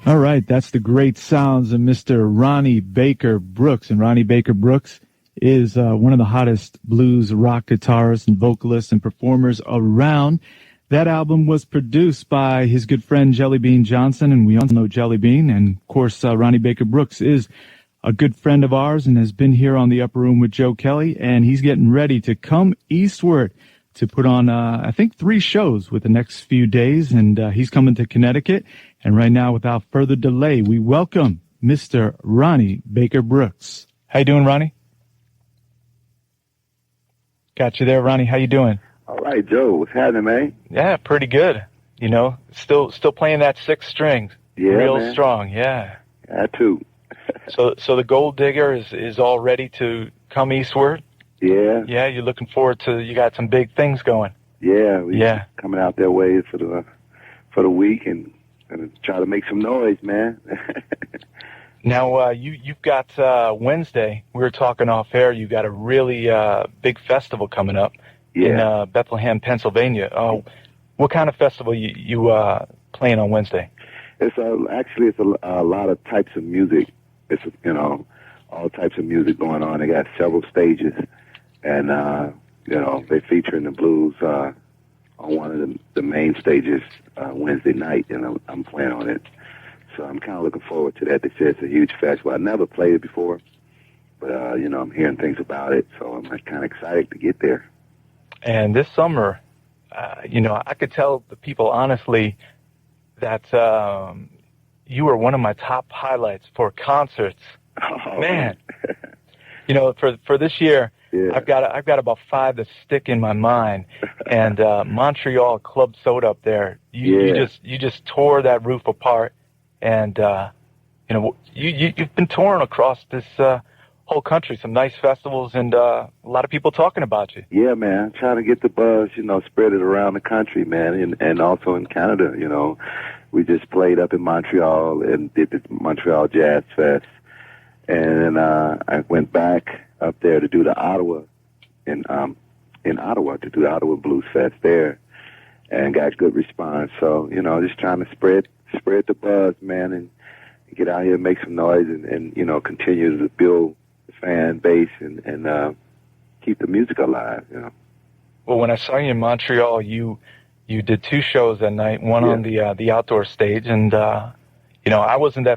All right, that's the great sounds of Mr. Ronnie Baker Brooks. And Ronnie Baker Brooks is one of the hottest blues rock guitarists and vocalists and performers around. That album was produced by his good friend Jellybean Johnson, and we all know Jellybean. And, of course, Ronnie Baker Brooks is a good friend of ours and has been here on the Upper Room with Joe Kelley, and he's getting ready to come eastward to put on, I think, 3 shows with the next few days, and he's coming to Connecticut. And right now, without further delay, we welcome Mr. Ronnie Baker Brooks. How you doing, Ronnie? Got you there, Ronnie. How you doing? All right, Joe. What's happening, man? Yeah, pretty good. You know, still playing that 6 string. Yeah, real man. Strong. Yeah. I too. So the Gold Digger is all ready to come eastward. Yeah. Yeah, you're looking forward to. You got some big things going. Yeah. Coming out their way for the week and try to make some noise, man. Now you've got Wednesday. We were talking off air. You got a really big festival coming up in Bethlehem, Pennsylvania. What kind of festival you playing on Wednesday? It's a lot of types of music. It's all types of music going on. They got several stages, and they featuring the blues on one of the main stages Wednesday night, and I'm playing on it. So I'm kind of looking forward to that. They say it's a huge festival. I never played it before, but I'm hearing things about it, so I'm kind of excited to get there. And this summer, I could tell the people honestly that you were one of my top highlights for concerts. Oh, man. For this year, yeah. I've got about 5 that stick in my mind. And Montreal Club Soda up there, you just tore that roof apart. And you've been touring across this whole country, some nice festivals, and a lot of people talking about you. Yeah, man, trying to get the buzz, spread it around the country, man, and also in Canada. We just played up in Montreal and did the Montreal Jazz Fest, and I went back up there to do the Ottawa in Ottawa to do the Ottawa Blues Fest there, and got good response. So just trying to spread the buzz, man, and get out here and make some noise, and continue to build the fan base and keep the music alive. Well, when I saw you in Montreal, you did 2 shows that night, one on the outdoor stage, and I wasn't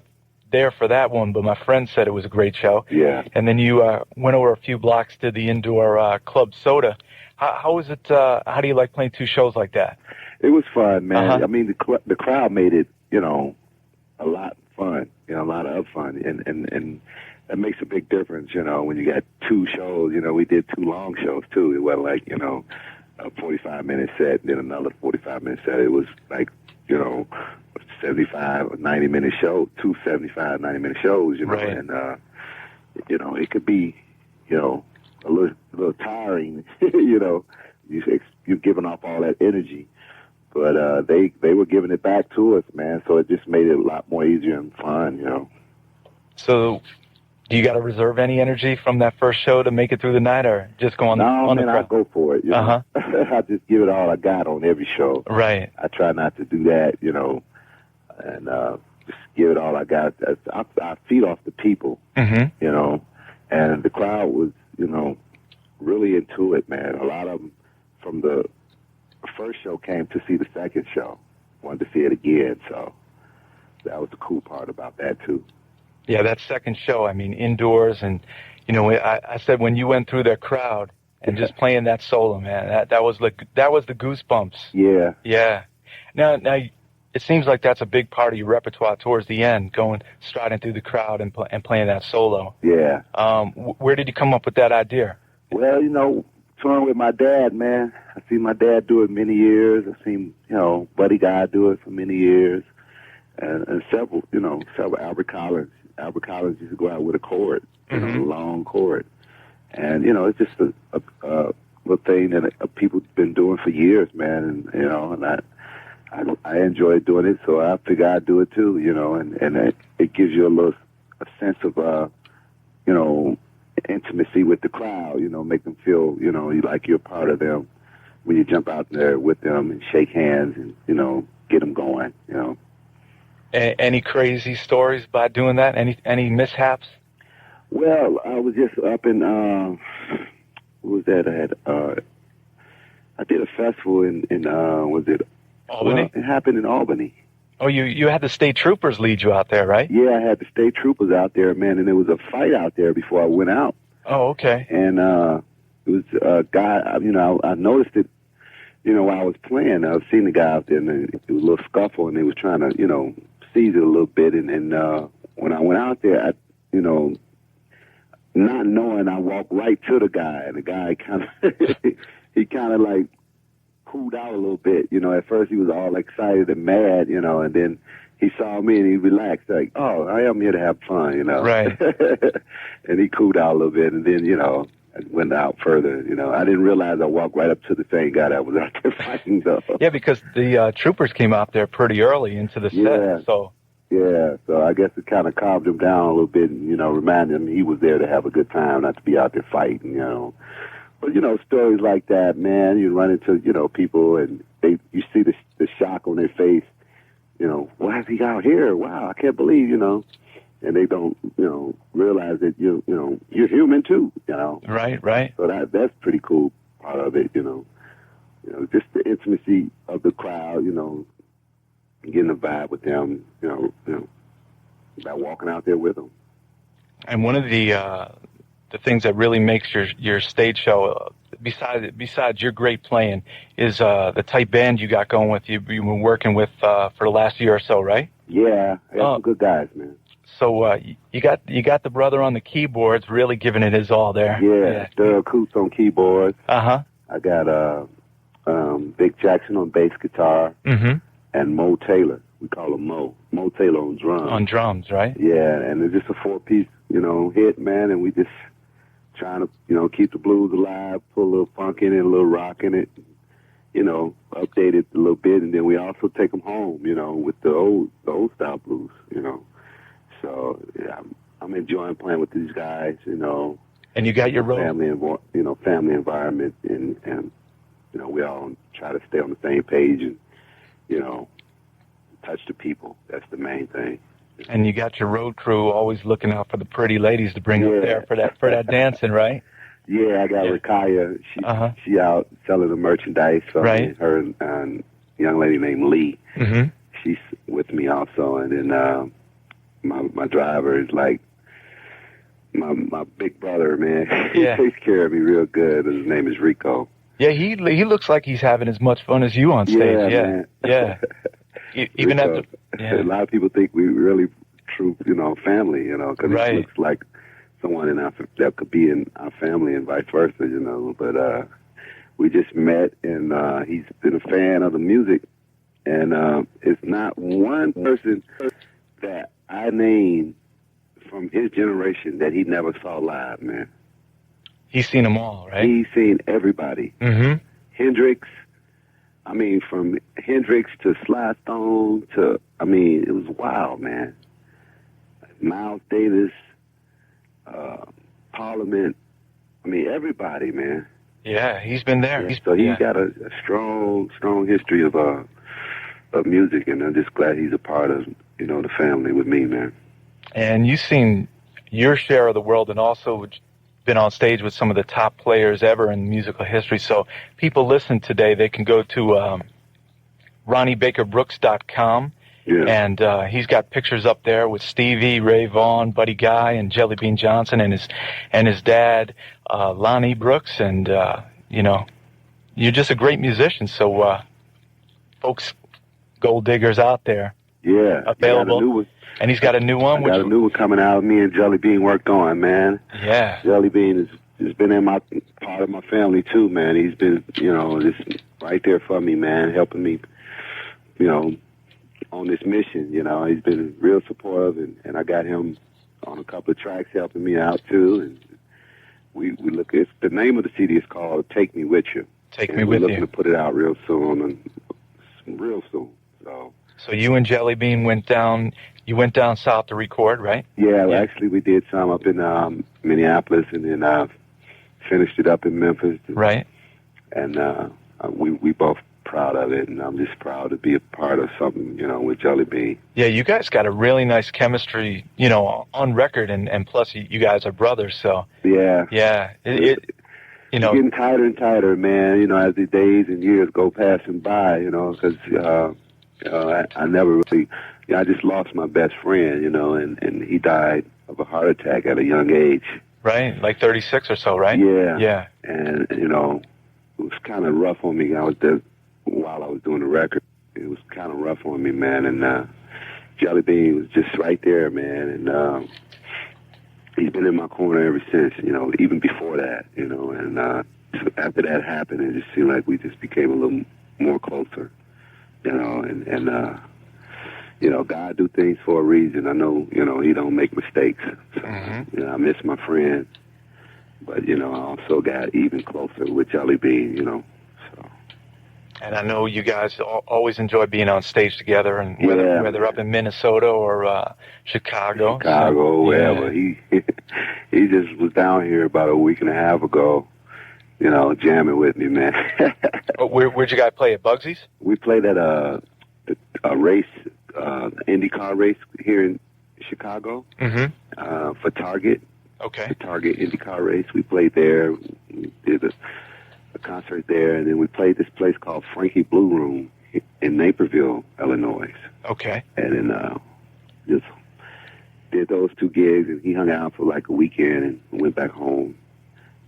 there for that one, but my friend said it was a great show. Yeah. And then you went over a few blocks to the indoor Club Soda. How was it? How do you like playing 2 shows like that? It was fun, man. Uh-huh. I mean, the crowd made it, a lot of fun, a lot of fun, and that makes a big difference, when you got 2 shows. We did 2 long shows too. It wasn't like a 45-minute set, then another 45-minute set. It was like 75 or 90-minute show, 2 75, 90-minute shows, right. And it could be a little tiring, you're giving off all that energy. But they were giving it back to us, man. So it just made it a lot more easier and fun, So, do you got to reserve any energy from that first show to make it through the night, or just go on? I go for it. Uh-huh. I just give it all I got on every show. Right. I try not to do that, and just give it all I got. I feed off the people, mm-hmm. And the crowd was, really into it, man. A lot of them from the first show came to see the second show, wanted to see it again. So that was the cool part about that too. Yeah, that second show, I mean, indoors, and I said when you went through that crowd and just playing that solo, man, that was the goosebumps. Yeah. Yeah. Now it seems like that's a big part of your repertoire towards the end, going striding through the crowd and playing that solo. Yeah. Where did you come up with that idea? Well, touring with my dad, man. I seen my dad do it many years. I seen, Buddy Guy do it for many years, and several Albert Collins. Albert Collins used to go out with a cord, mm-hmm. A long cord, and it's just a little thing that people's been doing for years, man. And I enjoy doing it, so I figure I'd do it too, and it gives you a sense of intimacy with the crowd, make them feel, like you're part of them when you jump out there with them and shake hands and, get them going, Any crazy stories about doing that? Any mishaps? Well, I was just up in what was that? I did a festival in was it Albany? Well, it happened in Albany. Oh, you had the state troopers lead you out there, right? Yeah, I had the state troopers out there, man, and there was a fight out there before I went out. Oh, okay. And it was a guy, I noticed it, while I was playing. I was seeing the guy out there, and it was a little scuffle, and they was trying to, seize it a little bit. And when I went out there, not knowing, I walked right to the guy, and the guy kind of, he kind of like cooled out a little bit. At first he was all excited and mad, and then he saw me and he relaxed, like, oh, I am here to have fun, Right. And he cooled out a little bit, and then, I went out further, I didn't realize I walked right up to the same guy that was out there fighting, though. Yeah, because the troopers came out there pretty early into the set, so... Yeah, so I guess it kind of calmed him down a little bit and, reminded him he was there to have a good time, not to be out there fighting, But, stories like that, man, you run into, people and you see the shock on their face, why is he out here? Wow, I can't believe, and they don't, realize that, you're human too, Right. So that's pretty cool part of it, just the intimacy of the crowd, getting a vibe with them, about walking out there with them. And one of the things that really makes your stage show, besides your great playing, is the tight band you got going with. You've been working with for the last year or so, right? Yeah, some good guys, man. So you got the brother on the keyboards, really giving it his all there. Yeah. Daryl Coots on keyboards. Uh-huh. I got Vic Jackson on bass guitar. Mm-hmm. And Mo Taylor. We call him Mo. Mo Taylor on drums. On drums, right? Yeah, and it's just a four-piece, hit, man, and we just trying to, keep the blues alive, put a little funk in it, a little rock in it, update it a little bit, and then we also take them home, with the old style blues, So, yeah, I'm enjoying playing with these guys, And you got your role. Family environment, and we all try to stay on the same page and, touch the people. That's the main thing. And you got your road crew always looking out for the pretty ladies to bring up there for that dancing, right? Yeah, I got Rakaya. She out selling the merchandise. So right. Her and a young lady named Lee. Mm-hmm. She's with me also. And then my driver is like my big brother, man. Yeah. He takes care of me real good. His name is Rico. Yeah, he looks like he's having as much fun as you on stage. Yeah, man. Yeah. Even Rico, a lot of people think we really true, family, because right. It looks like someone that could be in our family and vice versa, But we just met, and he's been a fan of the music, and it's not one person that I name from his generation that he never saw live, man. He's seen them all, right? He's seen everybody. Mm-hmm. Hendrix. From Hendrix to Sly Stone to, it was wild, man. Miles Davis, Parliament. Everybody, man. Yeah, he's been there. Yeah, he's got a strong history of music, and I'm just glad he's a part of, the family with me, man. And you've seen your share of the world, and also been on stage with some of the top players ever in musical history. So people listen today, they can go to RonnieBakerBrooks.com, and he's got pictures up there with Stevie, Ray Vaughan, Buddy Guy, and Jellybean Johnson, and his dad, Lonnie Brooks, and you're just a great musician. So folks, gold diggers out there, available. And he's got a new one. Got a new one coming out. Me and Jellybean worked on, man. Yeah. Jellybean has been in part of my family too, man. He's been, just right there for me, man, helping me, on this mission. He's been real supportive, and I got him on a couple of tracks helping me out too. And we look at the name of the CD is called "Take Me With You." Take Me With You. We're looking to put it out real soon. So you and Jellybean went down. You went down south to record, right? Yeah, actually we did some up in Minneapolis, and then finished it up in Memphis. Right. And we both proud of it, and I'm just proud to be a part of something, with Jellybean. Yeah, you guys got a really nice chemistry, on record, and plus you guys are brothers, so. Yeah. Yeah. It's getting tighter and tighter, man, as the days and years go passing by, because, I never really, I just lost my best friend, and he died of a heart attack at a young age. Right, like 36 or so, right? Yeah. Yeah. And, it was kind of rough on me. I was there while I was doing the record. It was kind of rough on me, man. And Jellybean was just right there, man. And he's been in my corner ever since, even before that, And so after that happened, it just seemed like we just became a little more closer, And God do things for a reason. I know, he don't make mistakes. So, I miss my friend. But, I also got even closer with Jellybean, so. And I know you guys always enjoy being on stage together, and whether up in Minnesota or Chicago. Wherever. He just was down here about a week and a half ago, jamming with me, man. Where'd you guys play, at Bugsy's? We played at a race, IndyCar race here in Chicago, for Target. Okay. The Target IndyCar race. We played there. We did a concert there, and then we played this place called Frankie Blue Room in Naperville, Illinois. Okay. And then just did those 2 gigs, and he hung out for like a weekend and went back home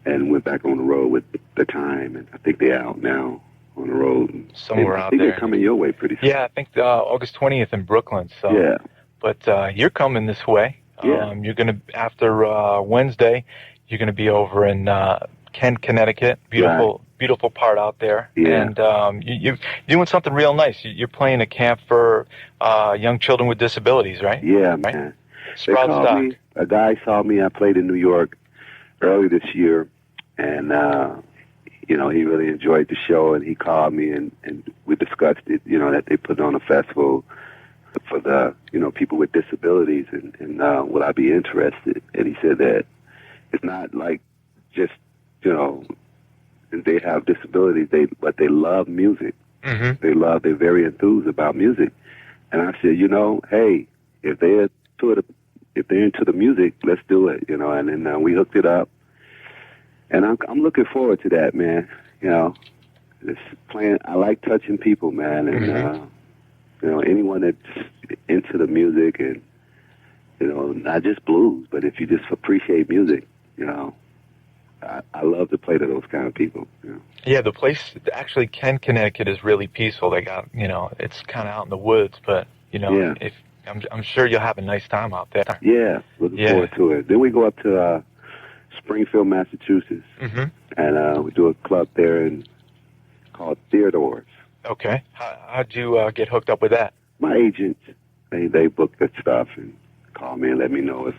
and went back on the road with the Time. And I think they're out now on the road. Somewhere out I think there. they're coming your way pretty soon. Yeah, I think August 20th in Brooklyn. So. Yeah. But you're coming this way. Yeah. You're going to, after Wednesday, you're going to be over in Kent, Connecticut. Beautiful part out there. Yeah. And you're doing something real nice. You're playing a camp for young children with disabilities, right? Yeah, right? man. Sprout Stock. A guy saw me. I played in New York early this year, and he really enjoyed the show, and he called me, and we discussed it, that they put on a festival for the, people with disabilities, and would I be interested? And he said that it's not like just, they have disabilities, but they love music. They're very enthused about music. And I said, hey, if they're into the music, let's do it, and then we hooked it up. And I'm looking forward to that, man. Just playing. I like touching people, man, and anyone that's into the music, and not just blues, but if you just appreciate music, I love to play to those kind of people. Yeah, the place actually, Kent, Connecticut, is really peaceful. They got, it's kind of out in the woods, but if I'm sure you'll have a nice time out there. Yeah, looking forward to it. Then we go up to Springfield, Massachusetts, and we do a club there called Theodore's. Okay. How'd you get hooked up with that? My agents, they book that stuff and call me and let me know if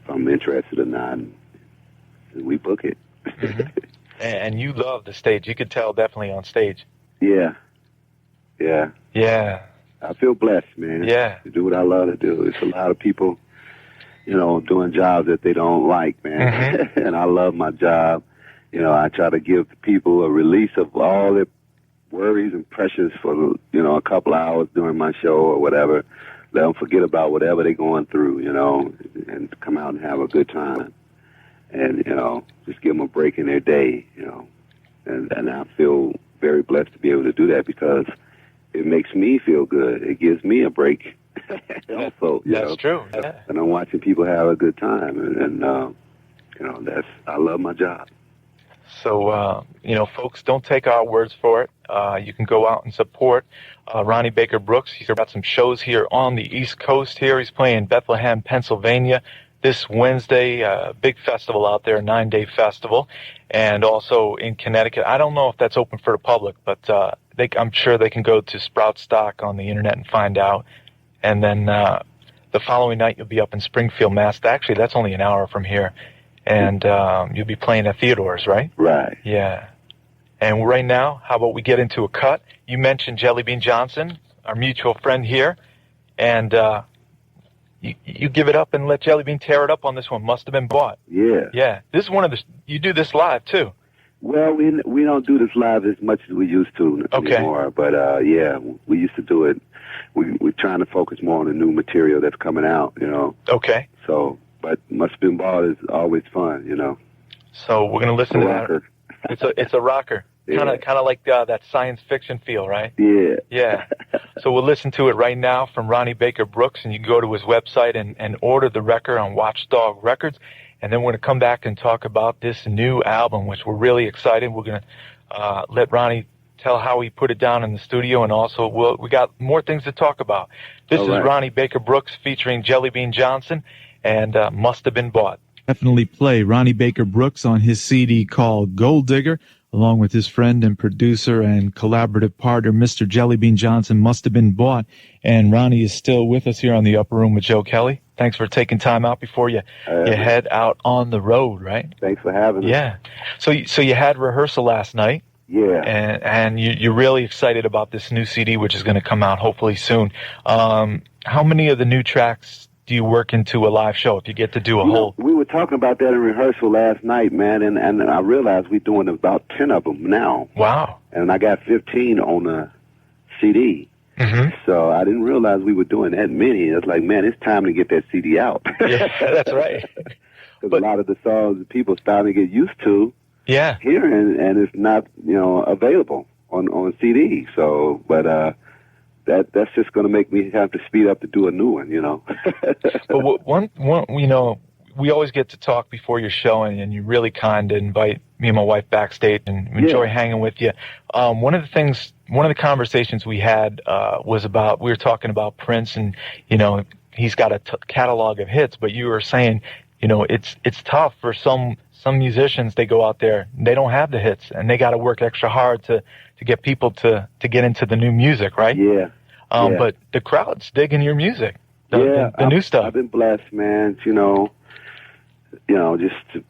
I'm interested or not, and we book it. And you love the stage. You could tell definitely on stage. Yeah. I feel blessed, man. Yeah. To do what I love to do. It's a lot of people, doing jobs that they don't like, man. And I love my job. I try to give people a release of all their worries and pressures for, a couple of hours during my show or whatever. Let them forget about whatever they're going through, and come out and have a good time. And, just give them a break in their day, And I feel very blessed to be able to do that because it makes me feel good. It gives me a break. Also, that's true. Yeah. And I'm watching people have a good time, and I love my job. So, folks, don't take our words for it. You can go out and support Ronnie Baker Brooks. He's got some shows here on the East Coast here. He's playing Bethlehem, Pennsylvania this Wednesday, big festival out there, 9-day festival, and also in Connecticut. I don't know if that's open for the public, but I'm sure they can go to Sprout Stock on the internet and find out. And then the following night, you'll be up in Springfield, Mass. Actually, that's only an hour from here. And you'll be playing at Theodore's, right? Right. Yeah. And right now, how about we get into a cut? You mentioned Jellybean Johnson, our mutual friend here. And you give it up and let Jellybean tear it up on this one. Must Have Been Bought. Yeah. Yeah. This is one of the... You do this live, too. Well, we don't do this live as much as we used to anymore. But yeah, we used to do it. We're trying to focus more on the new material that's coming out. Okay. So, but Must Have Been Bought is always fun. So we're gonna listen to rocker. that. It's a rocker. Yeah. Kind of like that science fiction feel, right? Yeah. Yeah. So we'll listen to it right now from Ronnie Baker Brooks, and you can go to his website and order the record on Watchdog Records. And then we're going to come back and talk about this new album, which we're really excited. We're going to let Ronnie tell how he put it down in the studio, and also we got more things to talk about. This is Ronnie Baker Brooks featuring Jellybean Johnson, and Must Have Been Bought. Definitely play Ronnie Baker Brooks on his CD called Gold Digger, along with his friend and producer and collaborative partner, Mr. Jellybean Johnson. Must Have Been Bought. And Ronnie is still with us here on the Upper Room with Joe Kelley. Thanks for taking time out before you head out on the road, right? Thanks for having us. Yeah. So you had rehearsal last night. Yeah. And you're really excited about this new CD, which is going to come out hopefully soon. How many of the new tracks do you work into a live show if you get to do a whole? We were talking about that in rehearsal last night, man, and I realized we're doing about 10 of them now. Wow. And I got 15 on the CD. Mm-hmm. So I didn't realize we were doing that many. It's like, man, it's time to get that CD out. Yeah, that's right. Because a lot of the songs that people starting to get used to hearing, and it's not, available on CD. So, but that's just going to make me have to speed up to do a new one, But one, we always get to talk before your show, and you really kind of invite me and my wife backstage, and we enjoy hanging with you. One of the conversations we had was about, we were talking about Prince, and he's got a catalog of hits, but you were saying, it's tough for some musicians. They go out there, they don't have the hits, and they got to work extra hard to get people to get into the new music, right? Yeah. But the crowd's digging your music, the new stuff. I've been blessed, man. Just to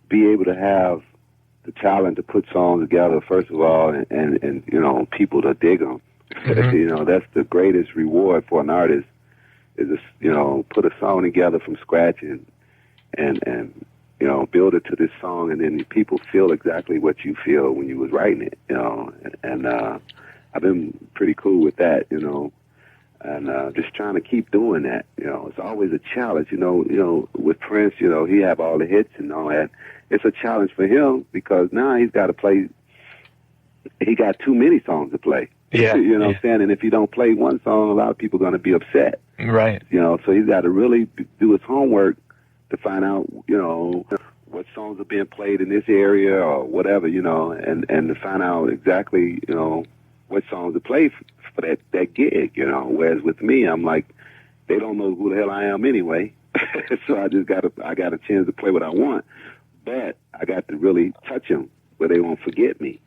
be able to have the talent to put songs together, first of all, and people to dig them. Mm-hmm. That's the greatest reward for an artist, is to, put a song together from scratch and build it to this song, and then people feel exactly what you feel when you was writing it, and I've been pretty cool with that, and just trying to keep doing that. It's always a challenge, with Prince, he have all the hits and all that. It's a challenge for him because now he's got to play, he got too many songs to play. Yeah. What I'm saying? And if he don't play one song, a lot of people are going to be upset. Right. So he's got to really do his homework to find out, what songs are being played in this area or whatever, and to find out exactly, what songs to play for that gig, Whereas with me, I'm like, they don't know who the hell I am anyway. So I got a chance to play what I want, but I got to really touch them where they won't forget me,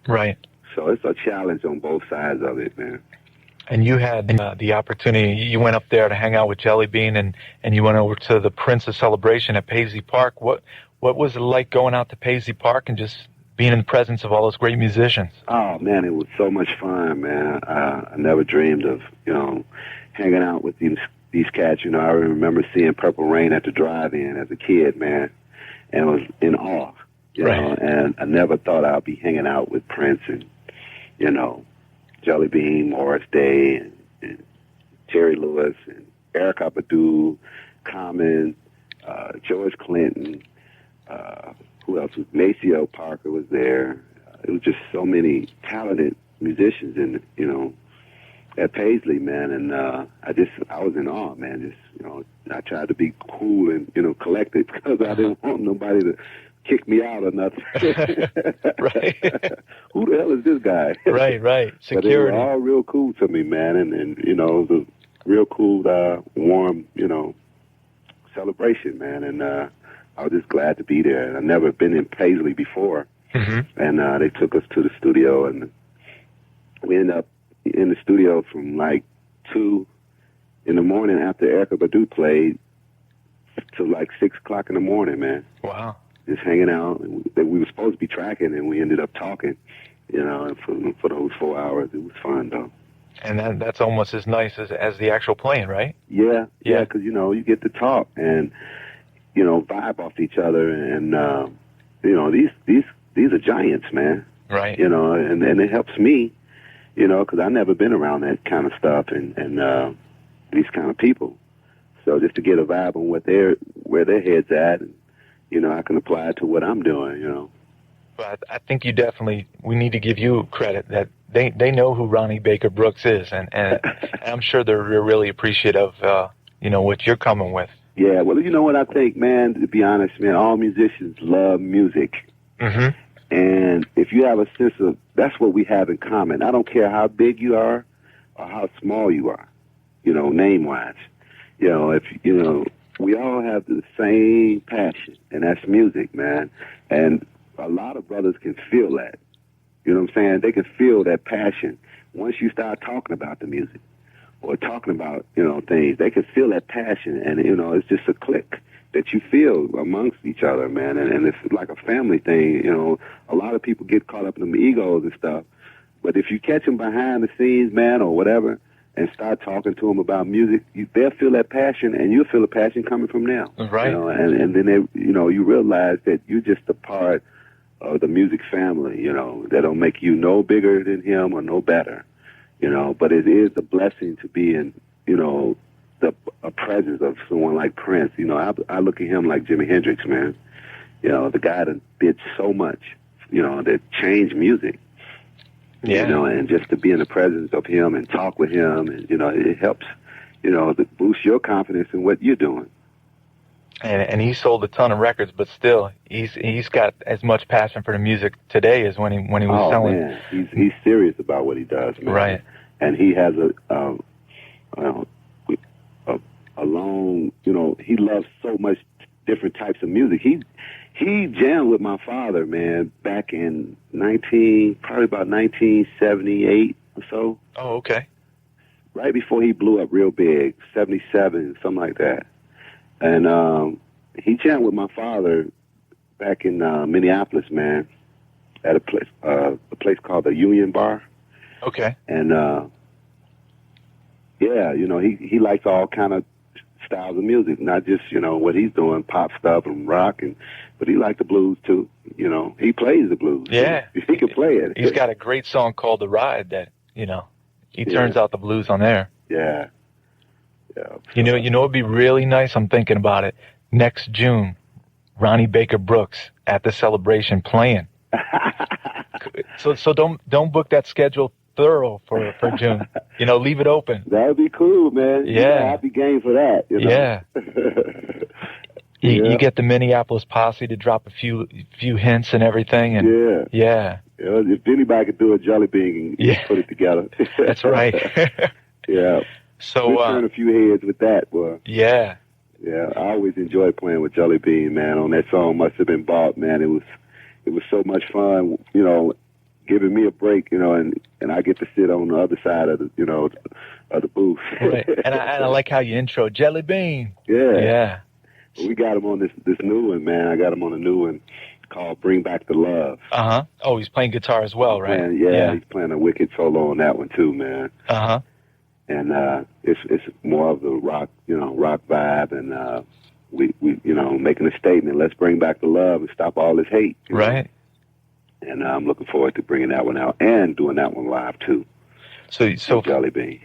Right. So it's a challenge on both sides of it, man. And you had the opportunity, you went up there to hang out with Jellybean, and you went over to the Prince's celebration at Paisley Park. What was it like going out to Paisley Park and just being in the presence of all those great musicians? Oh, man, it was so much fun, man. I never dreamed of, hanging out with these cats. I remember seeing Purple Rain at the drive-in as a kid, man, and was in awe, and I never thought I'd be hanging out with Prince and, Jellybean, Morris Day, and Terry Lewis, and Erykah Badu, Common, George Clinton, who else was? Maceo Parker was there. It was just so many talented musicians at Paisley, man, and I was in awe, man. I tried to be cool and collected because I didn't want nobody to kick me out or nothing. Right. Who the hell is this guy? Right. Security. But they were all real cool to me, man, and it was a real cool, warm, celebration, man, and I was just glad to be there. I've never been in Paisley before, and they took us to the studio, and we ended up in the studio from like 2 in the morning after Erykah Badu played to like 6 o'clock in the morning, man. Wow. Just hanging out. And we were supposed to be tracking, and we ended up talking, for those 4 hours. It was fun, though. And that's almost as nice as the actual playing, right? Yeah, because, you get to talk and, vibe off each other. And, these these are giants, man. Right. You know, and it helps me, you know, because I've never been around that kind of stuff and these kind of people. So just to get a vibe on where their head's at, and, you know, I can apply it to what I'm doing, you know. But I think we need to give you credit that they know who Ronnie Baker Brooks is, and I'm sure they're really appreciative of, you know, what you're coming with. Yeah, well, you know what I think, man, to be honest, man, all musicians love music. Mm-hmm. And if you have a sense of, that's what we have in common. I don't care how big you are or how small you are, you know, name-wise. You know, we all have the same passion, and that's music, man. And a lot of brothers can feel that. You know what I'm saying? They can feel that passion once you start talking about the music or talking about, you know, things. They can feel that passion, and, you know, it's just a click that you feel amongst each other, man. And it's like a family thing. You know, a lot of people get caught up in them egos and stuff. But if you catch them behind the scenes, man, or whatever, and start talking to them about music, they'll feel that passion, and you'll feel the passion coming from them. Right. You know, and then you realize that you're just a part of the music family. You know, that don't make you no bigger than him or no better. You know, but it is a blessing to be in, you know, a presence of someone like Prince. You know, I look at him like Jimi Hendrix, man. You know, the guy that did so much, you know, that changed music. Yeah. You know, and just to be in the presence of him and talk with him, and, you know, it helps, you know, to boost your confidence in what you're doing. And he sold a ton of records, but still, he's got as much passion for the music today as when he was selling. Oh, man, he's serious about what he does, man. Right. And he has a long, you know, he loves so much different types of music. He jammed with my father, man, back in probably about 1978 or so. Oh, okay. Right before he blew up real big, 77, something like that. And he jammed with my father back in Minneapolis, man, at a place called the Union Bar. Okay. And yeah, you know, he likes all kind of styles of music, not just, you know, what he's doing, pop stuff and rock, but he liked the blues too. You know, he plays the blues. Yeah. He can play it. He's got a great song called The Ride that, you know, he turns out the blues on there. Yeah. Yeah. You know, it'd be really nice. I'm thinking about it. Next June, Ronnie Baker Brooks at the Celebration playing. So don't book that schedule thorough for June. You know, leave it open. That would be cool, man. Yeah. I'd be game for that. You know? Yeah. You get the Minneapolis posse to drop a few hints and everything, and yeah. If anybody could do a Jellybean, put it together. That's right. Yeah. So we turn a few heads with that, boy. Yeah. Yeah, I always enjoy playing with Jellybean, man. On that song, Must Have Been Bought, man. It was so much fun, you know, giving me a break, you know, and I get to sit on the other side of the, you know, of the booth. Right. And I like how you intro Jellybean. Yeah. Yeah. We got him on this new one, man. I got him on a new one called Bring Back the Love. Uh-huh. Oh, he's playing guitar as well, right? Yeah, he's playing a wicked solo on that one too, man. Uh-huh. And it's more of the rock vibe, and we you know, making a statement. Let's bring back the love and stop all this hate. Right. Know? And I'm looking forward to bringing that one out and doing that one live too. So Jellybean.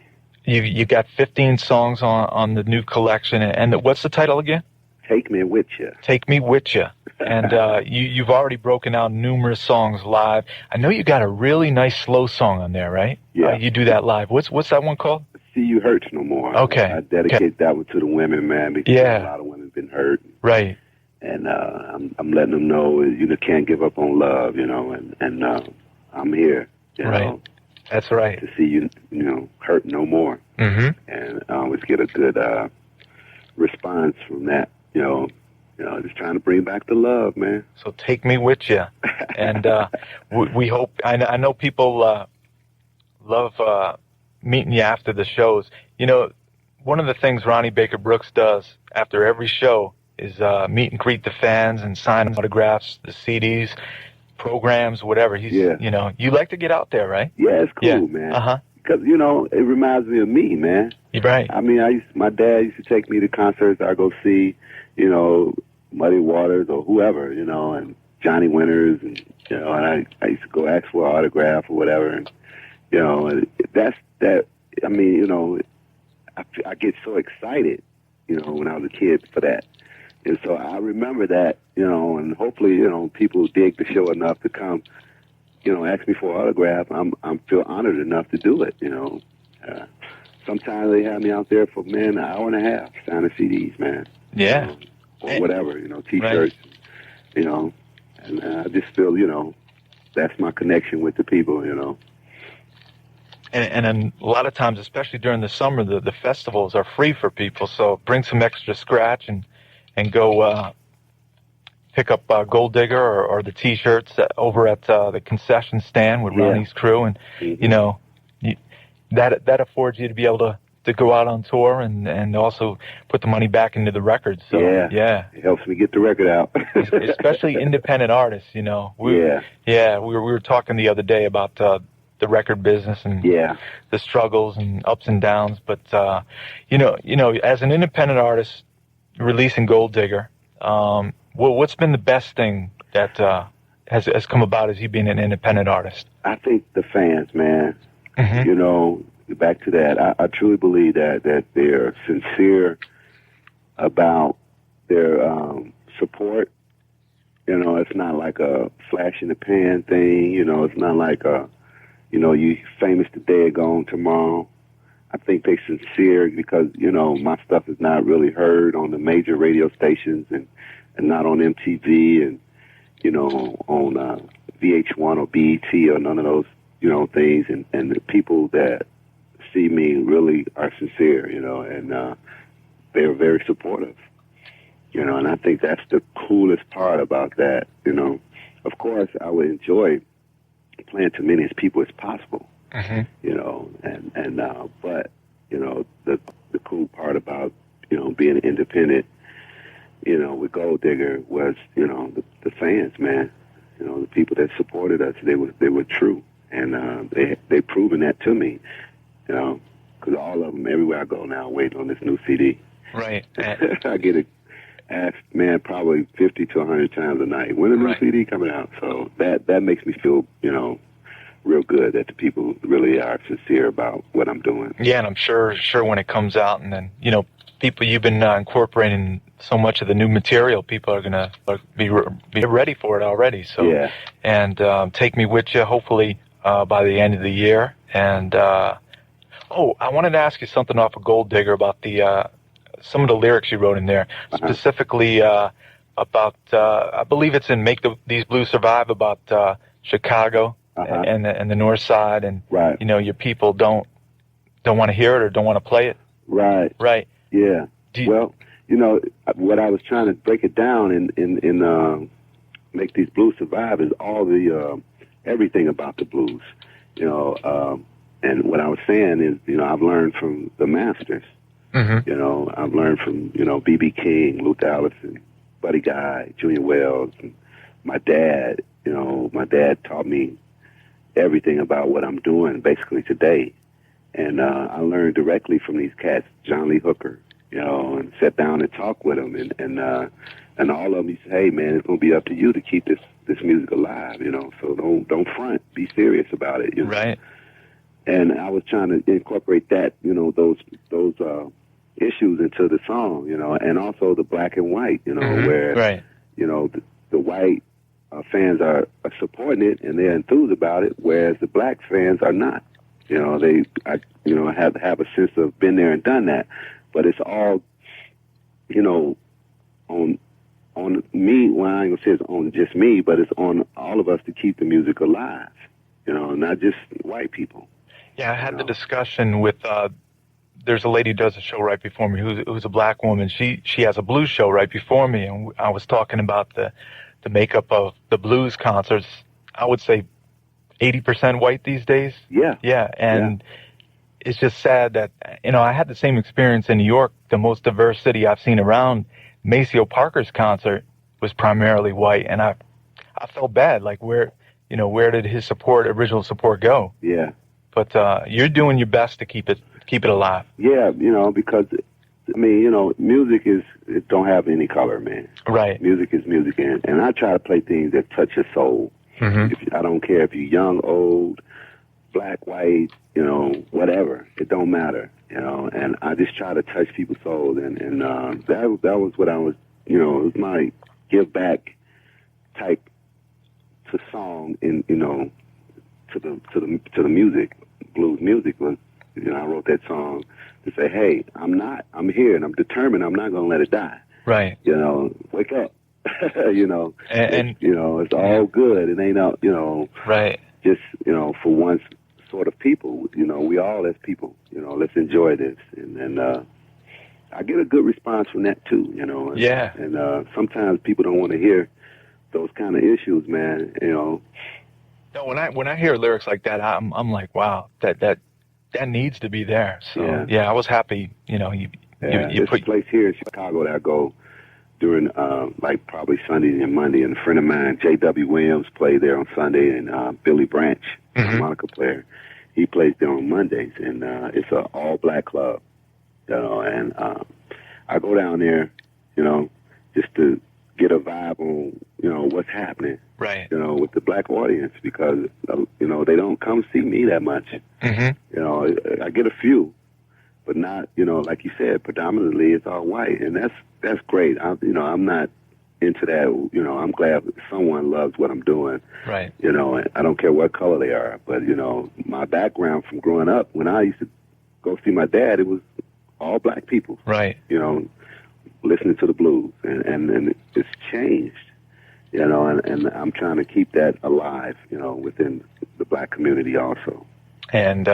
You got 15 songs on the new collection, and what's the title again? Take Me With You. Take Me With You. And you've already broken out numerous songs live. I know you got a really nice slow song on there, right? Yeah. You do that live. What's that one called? See You Hurt No More. Okay. I dedicate that one to the women, man, because a lot of women have been hurt. Right. And I'm letting them know you can't give up on love, you know, and I'm here, you know. That's right. To see you know, hurt no more. Mm-hmm. And I always get a good response from that, you know, just trying to bring back the love, man. So take me with you. And we hope, I know people love meeting you after the shows. You know, one of the things Ronnie Baker Brooks does after every show is meet and greet the fans and sign autographs, the CDs, programs, whatever. You know, you like to get out there, right? Yeah, it's cool, man. Uh-huh. Because, you know, it reminds me of me, man. You're right. I mean, my dad used to take me to concerts. I go see, you know, Muddy Waters or whoever, you know, and Johnny Winters and You know, and I used to go ask for an autograph or whatever, and you know, that's that. I mean, you know, I get so excited, you know, when I was a kid for that. And so I remember that, you know, and hopefully, you know, people dig the show enough to come, you know, ask me for an autograph. I'm feel honored enough to do it, you know. Sometimes they have me out there for, man, an hour and a half signing CDs, man. Yeah. You know, or whatever, you know, T-shirts, right. You know. And I just feel, you know, that's my connection with the people, you know. And then a lot of times, especially during the summer, the festivals are free for people. So bring some extra scratch and go pick up Gold Digger or the T-shirts over at the concession stand with Ronnie's crew, and you know, that affords you to be able to go out on tour and also put the money back into the records. So yeah, it helps me get the record out. Especially independent artists, you know. We were talking the other day about the record business and the struggles and ups and downs, but you know, as an independent artist releasing Gold Digger, what's been the best thing that has come about as you being an independent artist? I think the fans, man. You know, back to that, I truly believe that they're sincere about their support. You know, it's not like a flash in the pan thing. You know, it's not like a, you know, you famous today, gone tomorrow. I think they're sincere because, you know, my stuff is not really heard on the major radio stations and not on MTV and, you know, on VH1 or BET or none of those, you know, things. And the people that see me really are sincere, you know, and they're very supportive, you know, and I think that's the coolest part about that, you know. Of course, I would enjoy playing to many as people as possible, you know, and but, you know, the cool part about, you know, being independent, you know, with Gold Digger was, you know, the fans, man, you know, the people that supported us, they were true, and they proven that to me, you know, because all of them, everywhere I go now, waiting on this new CD. Right. I get it asked, man, probably 50 to 100 times a night. When is the new CD coming out? So that makes me feel, you know, real good that the people really are sincere about what I'm doing. Yeah, and I'm sure when it comes out, and then, you know, people, you've been incorporating so much of the new material, people are gonna be ready for it already. So and take me with you, hopefully by the end of the year. And I wanted to ask you something off of Gold Digger about the some of the lyrics you wrote in there, specifically about I believe it's in "Make These Blues Survive" about Chicago and the North Side, and you know, your people don't want to hear it or don't want to play it. Right. Yeah. Well, you know, what I was trying to break it down in "Make These Blues Survive" is all the everything about the blues, you know. And what I was saying is, you know, I've learned from the masters. You know, I've learned from, you know, B.B. King, Luther Allison, Buddy Guy, Junior Wells, and my dad. You know, my dad taught me everything about what I'm doing basically today. And I learned directly from these cats, John Lee Hooker, you know, and sat down and talked with them. And all of them, he said, hey, man, it's going to be up to you to keep this music alive, you know, so don't front. Be serious about it, you know. Right. And I was trying to incorporate that, you know, those issues into the song, you know, and also the black and white, you know, where, you know, the white fans are supporting it and they're enthused about it, whereas the black fans are not. You know, have to have a sense of been there and done that. But it's all, you know, on me. Well, I ain't gonna say it's on just me, but it's on all of us to keep the music alive. You know, not just white people. Yeah, I had the discussion with. There's a lady who does a show right before me who's a black woman. She has a blues show right before me, and I was talking about the makeup of the blues concerts. I would say 80% white these days. Yeah, and it's just sad that, you know, I had the same experience in New York, the most diverse city I've seen around. Maceo Parker's concert was primarily white, and I felt bad. Like, where did his original support go? Yeah. But you're doing your best to keep it alive. Yeah, you know, because, I mean, you know, music it don't have any color, man. Right. Music is music, and I try to play things that touch your soul. I don't care if you're young, old, black, white, you know, whatever. It don't matter, you know. And I just try to touch people's souls, and that was what I was, you know, it was my give back type to song, in, you know, to the music. Blues music was, you know, I wrote that song to say, hey, I'm here and I'm determined. I'm not gonna let it die. Right. You know, wake up. You know, and you know, it's all good. It ain't out, you know, right. Just, you know, for one sort of people, you know, we all as people, you know, let's enjoy this. And I get a good response from that too, you know. And, yeah. And sometimes people don't want to hear those kind of issues, man, you know. No, when I hear lyrics like that, I'm like, wow, that needs to be there. So yeah, I was happy, you know, you there's put a place here in Chicago that I go during like probably Sunday and Monday, and a friend of mine, J.W. Williams, played there on Sunday, and Billy Branch, harmonica player, he plays there on Mondays, and it's an all-black club, you know, and I go down there, you know, just to get a vibe on, you know, what's happening, right, you know, with the black audience, because, you know, they don't come see me that much. You know, I get a few, but not, you know, like you said, predominantly it's all white, and that's great. You know, I'm not into that. You know, I'm glad someone loves what I'm doing. Right. You know, and I don't care what color they are. But, you know, my background from growing up, when I used to go see my dad, it was all black people. Right. You know, listening to the blues, and it's changed. You know, and I'm trying to keep that alive, you know, within the black community also. And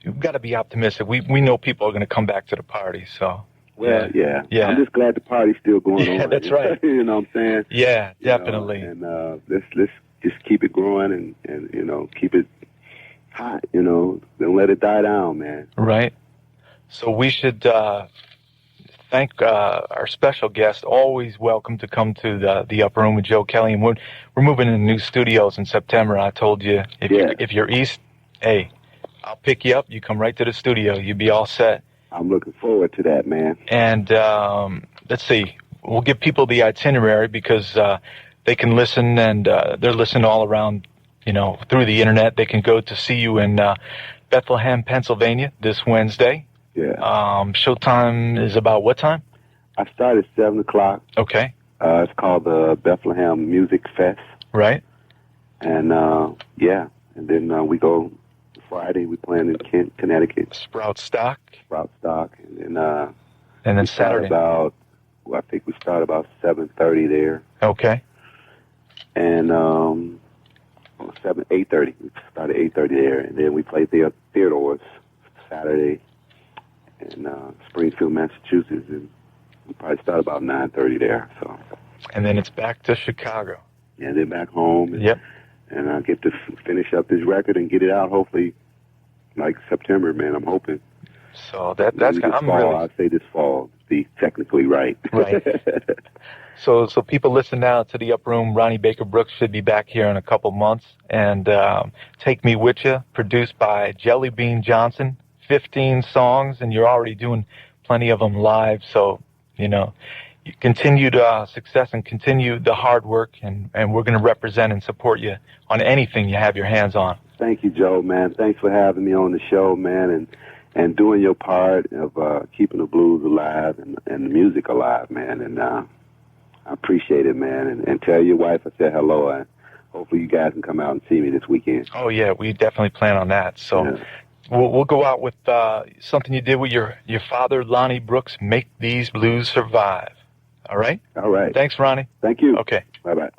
you've got to be optimistic. We know people are going to come back to the party, so. Well, yeah. I'm just glad the party's still going on. Yeah, that's right. You know what I'm saying? Yeah, definitely. You know, and let's just keep it growing, and you know, keep it hot. You know, don't let it die down, man. Right. So we should thank our special guest. Always welcome to come to the Upper Room with Joe Kelley. And we're moving into new studios in September. I told you, if you're east, hey, I'll pick you up. You come right to the studio. You'll be all set. I'm looking forward to that, man. And let's see. We'll give people the itinerary, because they can listen, and they're listening all around, you know, through the internet. They can go to see you in Bethlehem, Pennsylvania this Wednesday. Yeah. Showtime is about what time? I start at 7 o'clock. Okay. It's called the Bethlehem Music Fest. Right. And, yeah. And then we go Friday. We playing in Kent, Connecticut. Sprout Stock. And then And Saturday. I think we start about 7:30 there. Okay. And 8:30. We start at 8:30 there, and then we play Theodore's Saturday in Springfield, Massachusetts, and we probably start about 9:30 there. So. And then it's back to Chicago. And then back home. And, yep. And I get to finish up this record and get it out, hopefully, like September, man. I'm hoping. So that's I'm fall, really. I'd say this fall, to be technically right. Right. So people listen now to the Upper Room. Ronnie Baker Brooks should be back here in a couple months. And Take Me With You, produced by Jellybean Johnson, 15 songs, and you're already doing plenty of them live. So, you know, you continued success and continue the hard work, and we're going to represent and support you on anything you have your hands on. Thank you, Joe, man. Thanks for having me on the show, man, and doing your part of keeping the blues alive and the music alive, man. And I appreciate it, man. And tell your wife I said hello, and hopefully you guys can come out and see me this weekend. Oh, yeah, we definitely plan on that. So we'll go out with something you did with your father, Lonnie Brooks, Make These Blues Survive. All right? All right. Thanks, Ronnie. Thank you. Okay. Bye-bye.